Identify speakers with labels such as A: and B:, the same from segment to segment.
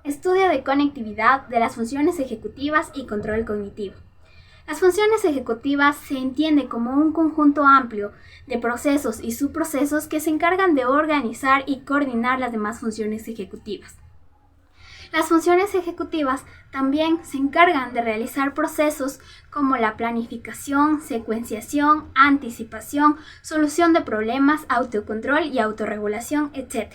A: Estudio de conectividad de las funciones ejecutivas y control cognitivo. Las funciones ejecutivas se entiende como un conjunto amplio de procesos y subprocesos que se encargan de organizar y coordinar las demás funciones ejecutivas. Las funciones ejecutivas también se encargan de realizar procesos como la planificación, secuenciación, anticipación, solución de problemas, autocontrol y autorregulación, etc.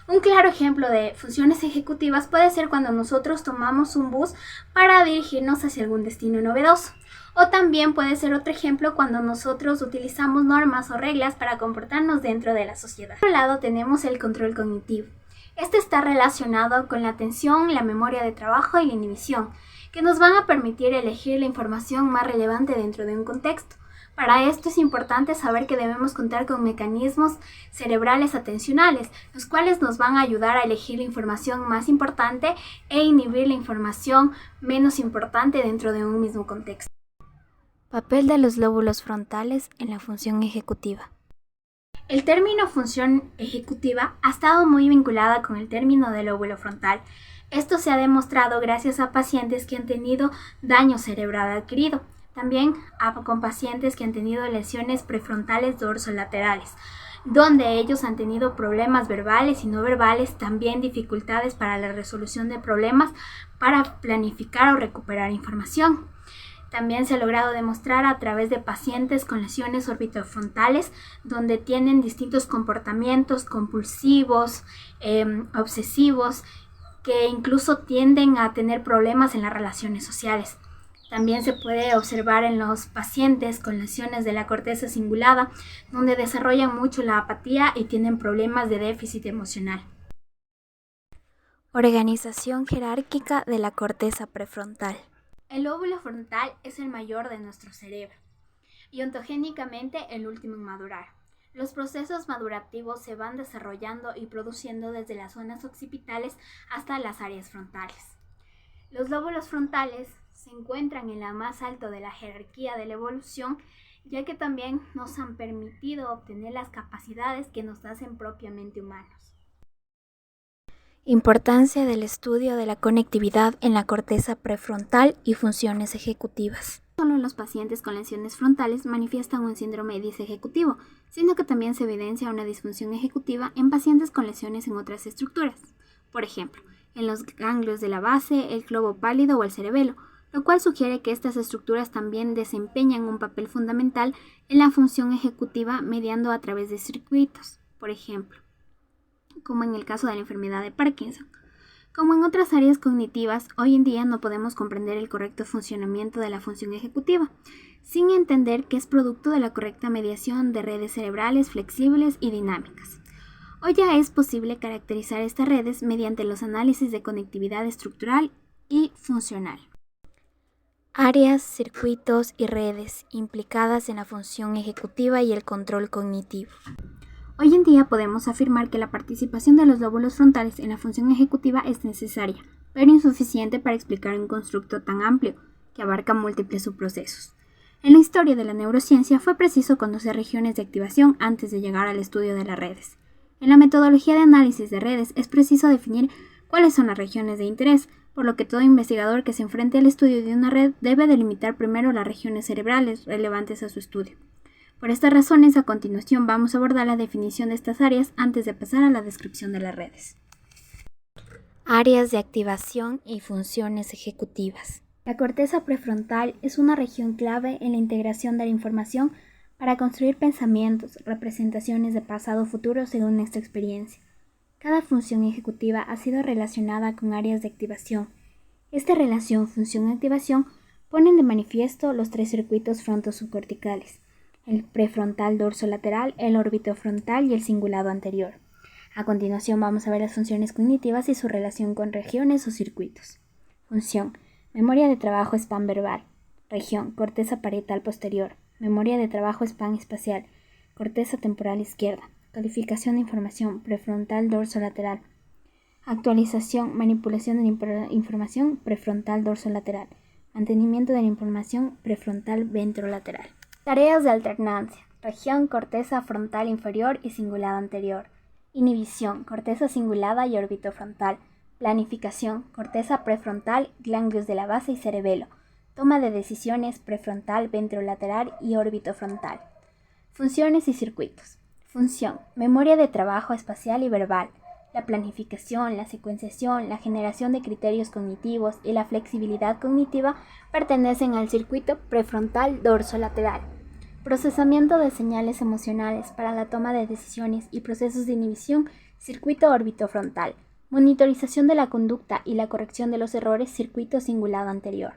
A: Un claro ejemplo de funciones ejecutivas puede ser cuando nosotros tomamos un bus para dirigirnos hacia algún destino novedoso. O también puede ser otro ejemplo cuando nosotros utilizamos normas o reglas para comportarnos dentro de la sociedad. Por otro lado tenemos el control cognitivo. Este está relacionado con la atención, la memoria de trabajo y la inhibición, que nos van a permitir elegir la información más relevante dentro de un contexto. Para esto es importante saber que debemos contar con mecanismos cerebrales atencionales, los cuales nos van a ayudar a elegir la información más importante e inhibir la información menos importante dentro de un mismo contexto.
B: Papel de los lóbulos frontales en la función ejecutiva.
A: El término función ejecutiva ha estado muy vinculada con el término del lóbulo frontal. Esto se ha demostrado gracias a pacientes que han tenido daño cerebral adquirido. También con pacientes que han tenido lesiones prefrontales dorsolaterales, donde ellos han tenido problemas verbales y no verbales, también dificultades para la resolución de problemas, para planificar o recuperar información. También se ha logrado demostrar a través de pacientes con lesiones orbitofrontales, donde tienen distintos comportamientos compulsivos, obsesivos, que incluso tienden a tener problemas en las relaciones sociales. También se puede observar en los pacientes con lesiones de la corteza cingulada, donde desarrollan mucho la apatía y tienen problemas de déficit emocional.
B: Organización jerárquica de la corteza prefrontal.
A: El lóbulo frontal es el mayor de nuestro cerebro y ontogénicamente el último en madurar. Los procesos madurativos se van desarrollando y produciendo desde las zonas occipitales hasta las áreas frontales. Los lóbulos frontales se encuentran en la más alta de la jerarquía de la evolución, ya que también nos han permitido obtener las capacidades que nos hacen propiamente humanos.
B: Importancia del estudio de la conectividad en la corteza prefrontal y funciones ejecutivas.
A: No solo los pacientes con lesiones frontales manifiestan un síndrome disejecutivo, sino que también se evidencia una disfunción ejecutiva en pacientes con lesiones en otras estructuras. Por ejemplo, en los ganglios de la base, el globo pálido o el cerebelo, lo cual sugiere que estas estructuras también desempeñan un papel fundamental en la función ejecutiva mediando a través de circuitos, por ejemplo, como en el caso de la enfermedad de Parkinson. Como en otras áreas cognitivas, hoy en día no podemos comprender el correcto funcionamiento de la función ejecutiva, sin entender que es producto de la correcta mediación de redes cerebrales flexibles y dinámicas. Hoy ya es posible caracterizar estas redes mediante los análisis de conectividad estructural y funcional.
B: Áreas, circuitos y redes implicadas en la función ejecutiva y el control cognitivo.
A: Hoy en día podemos afirmar que la participación de los lóbulos frontales en la función ejecutiva es necesaria, pero insuficiente para explicar un constructo tan amplio que abarca múltiples subprocesos. En la historia de la neurociencia fue preciso conocer regiones de activación antes de llegar al estudio de las redes. En la metodología de análisis de redes es preciso definir cuáles son las regiones de interés, por lo que todo investigador que se enfrente al estudio de una red debe delimitar primero las regiones cerebrales relevantes a su estudio. Por estas razones, a continuación vamos a abordar la definición de estas áreas antes de pasar a la descripción de las redes.
B: Áreas de activación y funciones ejecutivas.
A: La corteza prefrontal es una región clave en la integración de la información para construir pensamientos, representaciones de pasado-futuro según nuestra experiencia. Cada función ejecutiva ha sido relacionada con áreas de activación. Esta relación función-activación ponen de manifiesto los tres circuitos fronto-subcorticales: el prefrontal dorsolateral, el orbitofrontal y el cingulado anterior. A continuación vamos a ver las funciones cognitivas y su relación con regiones o circuitos. Función: memoria de trabajo span verbal. Región: corteza parietal posterior. Memoria de trabajo span espacial. Corteza temporal izquierda. Codificación de información: prefrontal dorsolateral. Actualización: manipulación de la información: prefrontal dorsolateral. Mantenimiento de la información: prefrontal ventrolateral. Tareas de alternancia: región, corteza frontal inferior y cingulado anterior. Inhibición: corteza cingulada y orbitofrontal. Planificación, corteza prefrontal, ganglios de la base y cerebelo. Toma de decisiones prefrontal, ventrolateral y orbitofrontal. Funciones y circuitos. Función, memoria de trabajo espacial y verbal. La planificación, la secuenciación, la generación de criterios cognitivos y la flexibilidad cognitiva pertenecen al circuito prefrontal dorsolateral. Procesamiento de señales emocionales para la toma de decisiones y procesos de inhibición, circuito orbitofrontal. Monitorización de la conducta y la corrección de los errores, circuito cingulado anterior.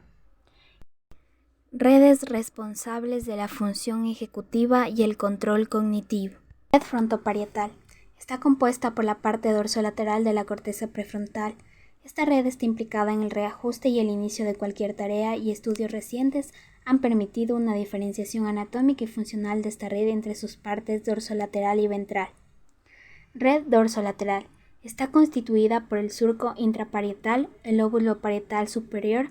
B: Redes responsables de la función ejecutiva y el control cognitivo.
A: Red frontoparietal. Está compuesta por la parte dorsolateral de la corteza prefrontal. Esta red está implicada en el reajuste y el inicio de cualquier tarea, y estudios recientes han permitido una diferenciación anatómica y funcional de esta red entre sus partes dorsolateral y ventral. Red dorsolateral. Está constituida por el surco intraparietal, el lóbulo parietal superior,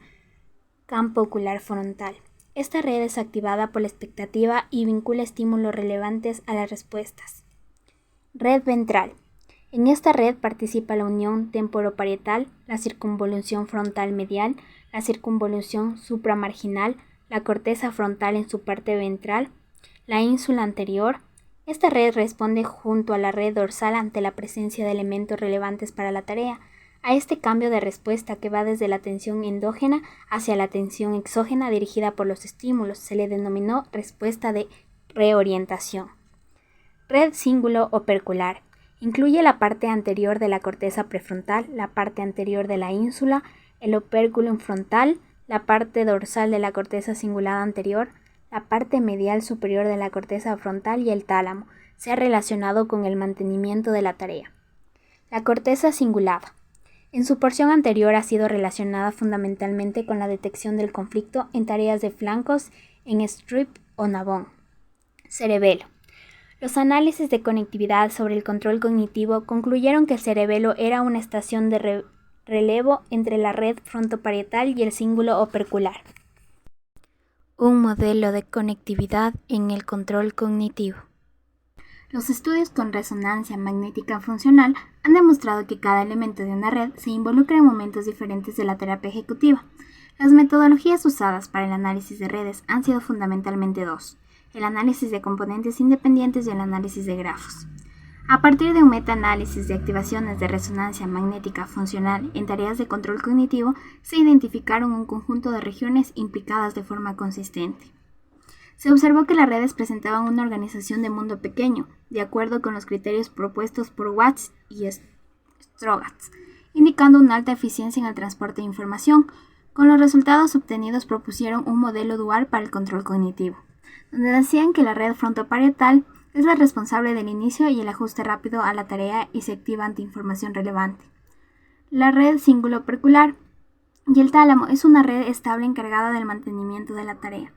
A: campo ocular frontal. Esta red es activada por la expectativa y vincula estímulos relevantes a las respuestas. Red ventral. En esta red participa la unión temporoparietal, la circunvolución frontal medial, la circunvolución supramarginal, la corteza frontal en su parte ventral, la ínsula anterior. Esta red responde junto a la red dorsal ante la presencia de elementos relevantes para la tarea. A este cambio de respuesta, que va desde la atención endógena hacia la atención exógena dirigida por los estímulos, se le denominó respuesta de reorientación. Red cíngulo opercular. Incluye la parte anterior de la corteza prefrontal, la parte anterior de la ínsula, el opérculum frontal, la parte dorsal de la corteza cingulada anterior, la parte medial superior de la corteza frontal y el tálamo. Se ha relacionado con el mantenimiento de la tarea. La corteza cingulada. En su porción anterior ha sido relacionada fundamentalmente con la detección del conflicto en tareas de flancos en strip o nabón. Cerebelo. Los análisis de conectividad sobre el control cognitivo concluyeron que el cerebelo era una estación de relevo entre la red frontoparietal y el cíngulo opercular.
B: Un modelo de conectividad en el control cognitivo.
A: Los estudios con resonancia magnética funcional han demostrado que cada elemento de una red se involucra en momentos diferentes de la terapia ejecutiva. Las metodologías usadas para el análisis de redes han sido fundamentalmente dos: el análisis de componentes independientes y el análisis de grafos. A partir de un metaanálisis de activaciones de resonancia magnética funcional en tareas de control cognitivo, se identificaron un conjunto de regiones implicadas de forma consistente. Se observó que las redes presentaban una organización de mundo pequeño, de acuerdo con los criterios propuestos por Watts y Strogatz, indicando una alta eficiencia en el transporte de información. Con los resultados obtenidos propusieron un modelo dual para el control cognitivo, donde decían que la red frontoparietal es la responsable del inicio y el ajuste rápido a la tarea y se activa ante información relevante. La red cíngulo opercular y el tálamo es una red estable encargada del mantenimiento de la tarea.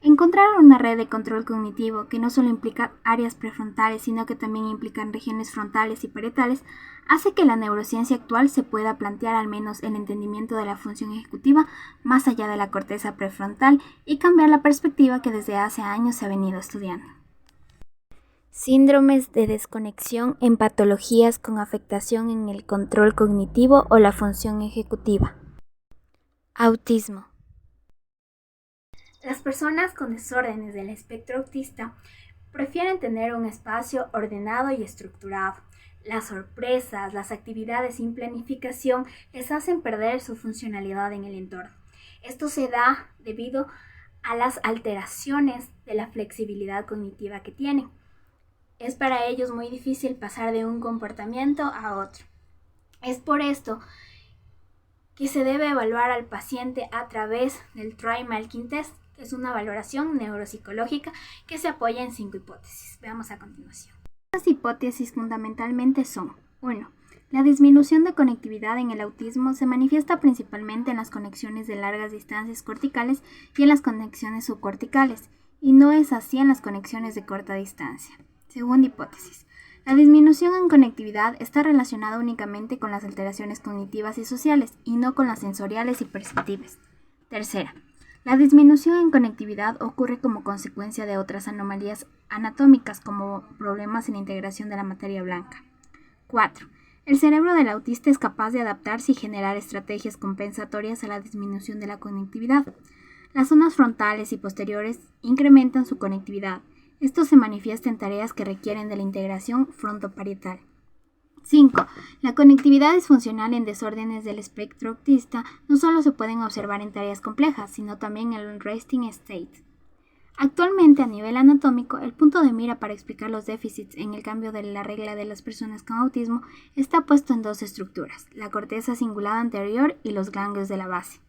A: Encontraron una red de control cognitivo que no solo implica áreas prefrontales, sino que también implican regiones frontales y parietales, hace que la neurociencia actual se pueda plantear al menos el entendimiento de la función ejecutiva más allá de la corteza prefrontal y cambiar la perspectiva que desde hace años se ha venido estudiando.
B: Síndromes de desconexión en patologías con afectación en el control cognitivo o la función ejecutiva. Autismo.
A: Las personas con desórdenes del espectro autista prefieren tener un espacio ordenado y estructurado. Las sorpresas, las actividades sin planificación les hacen perder su funcionalidad en el entorno. Esto se da debido a las alteraciones de la flexibilidad cognitiva que tienen. Es para ellos muy difícil pasar de un comportamiento a otro. Es por esto que se debe evaluar al paciente a través del Tri-Malkin Test, que es una valoración neuropsicológica que se apoya en 5 hipótesis. Veamos a continuación. Estas hipótesis fundamentalmente son: 1. La disminución de conectividad en el autismo se manifiesta principalmente en las conexiones de largas distancias corticales y en las conexiones subcorticales, y no es así en las conexiones de corta distancia. Segunda hipótesis. La disminución en conectividad está relacionada únicamente con las alteraciones cognitivas y sociales, y no con las sensoriales y perceptibles. Tercera. La disminución en conectividad ocurre como consecuencia de otras anomalías anatómicas, como problemas en la integración de la materia blanca. 4. El cerebro del autista es capaz de adaptarse y generar estrategias compensatorias a la disminución de la conectividad. Las zonas frontales y posteriores incrementan su conectividad. Esto se manifiesta en tareas que requieren de la integración frontoparietal. 5. La conectividad disfuncional en desórdenes del espectro autista no solo se pueden observar en tareas complejas, sino también en el resting state. Actualmente, a nivel anatómico, el punto de mira para explicar los déficits en el cambio de la regla de las personas con autismo está puesto en dos estructuras, la corteza cingulada anterior y los ganglios de la base.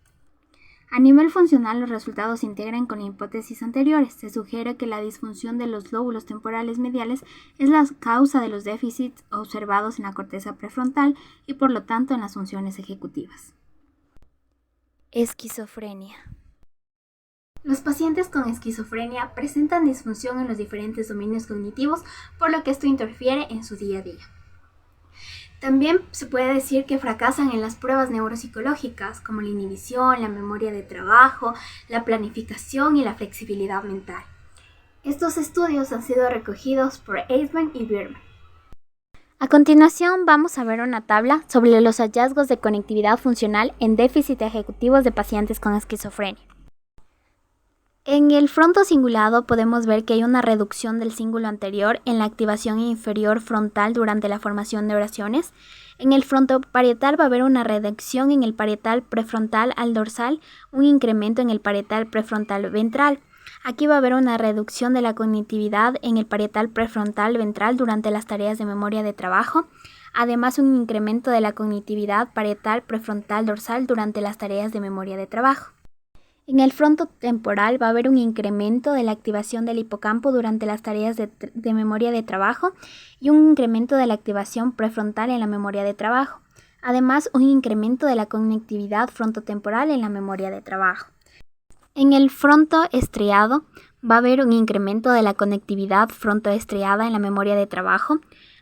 A: A nivel funcional, los resultados se integran con la hipótesis anteriores. Se sugiere que la disfunción de los lóbulos temporales mediales es la causa de los déficits observados en la corteza prefrontal y por lo tanto en las funciones ejecutivas.
B: Esquizofrenia.
A: Los pacientes con esquizofrenia presentan disfunción en los diferentes dominios cognitivos, por lo que esto interfiere en su día a día. También se puede decir que fracasan en las pruebas neuropsicológicas, como la inhibición, la memoria de trabajo, la planificación y la flexibilidad mental. Estos estudios han sido recogidos por Eisman y Bierman.
B: A continuación vamos a ver una tabla sobre los hallazgos de conectividad funcional en déficit ejecutivos de pacientes con esquizofrenia. En el fronto cingulado podemos ver que hay una reducción del cíngulo anterior en la activación inferior frontal durante la formación de oraciones. En el frontoparietal va a haber una reducción en el parietal prefrontal al dorsal, un incremento en el parietal prefrontal ventral. Aquí va a haber una reducción de la cognitividad en el parietal prefrontal ventral durante las tareas de memoria de trabajo. Además, un incremento de la cognitividad parietal prefrontal dorsal durante las tareas de memoria de trabajo. En el frontotemporal va a haber un incremento de la activación del hipocampo durante las tareas de memoria de trabajo y un incremento de la activación prefrontal en la memoria de trabajo. Además, un incremento de la conectividad frontotemporal en la memoria de trabajo. En el frontoestriado va a haber un incremento de la conectividad frontoestriada en la memoria de trabajo,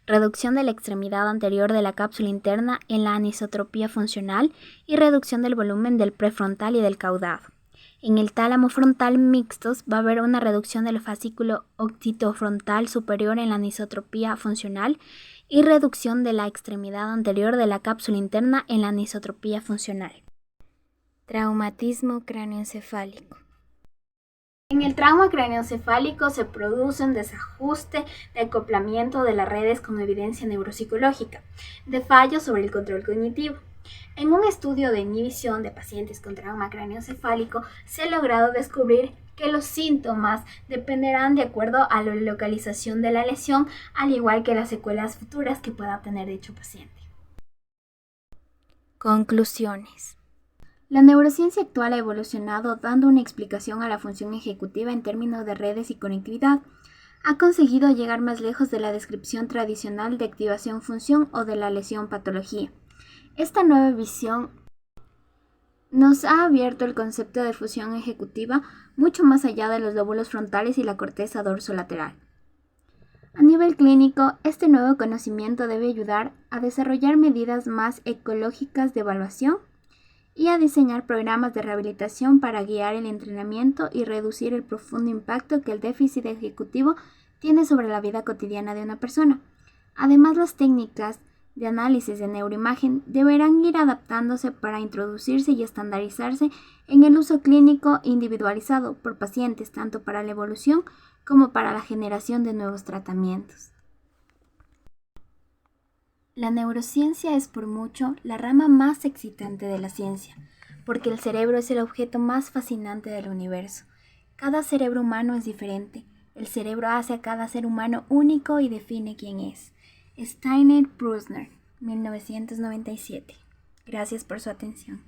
B: reducción de la extremidad anterior de la cápsula interna en la anisotropía funcional y reducción del volumen del prefrontal y del caudado. En el tálamo frontal mixtos va a haber una reducción del fascículo occipitofrontal superior en la anisotropía funcional y reducción de la extremidad anterior de la cápsula interna en la anisotropía funcional. Traumatismo cráneoencefálico.
A: En el trauma cráneoencefálico se produce un desajuste de acoplamiento de las redes con evidencia neuropsicológica, de fallos sobre el control cognitivo. En un estudio de inhibición de pacientes con trauma cráneoencefálico se ha logrado descubrir que los síntomas dependerán de acuerdo a la localización de la lesión, al igual que las secuelas futuras que pueda tener dicho paciente.
B: Conclusiones.
A: La neurociencia actual ha evolucionado dando una explicación a la función ejecutiva en términos de redes y conectividad. Ha conseguido llegar más lejos de la descripción tradicional de activación-función o de la lesión-patología. Esta nueva visión nos ha abierto el concepto de función ejecutiva mucho más allá de los lóbulos frontales y la corteza dorsolateral. A nivel clínico, este nuevo conocimiento debe ayudar a desarrollar medidas más ecológicas de evaluación y a diseñar programas de rehabilitación para guiar el entrenamiento y reducir el profundo impacto que el déficit ejecutivo tiene sobre la vida cotidiana de una persona. Además, las técnicas de análisis de neuroimagen deberán ir adaptándose para introducirse y estandarizarse en el uso clínico individualizado por pacientes, tanto para la evolución como para la generación de nuevos tratamientos. La neurociencia es por mucho la rama más excitante de la ciencia, porque el cerebro es el objeto más fascinante del universo. Cada cerebro humano es diferente. El cerebro hace a cada ser humano único y define quién es. Steiner Prusner, 1997. Gracias por su atención.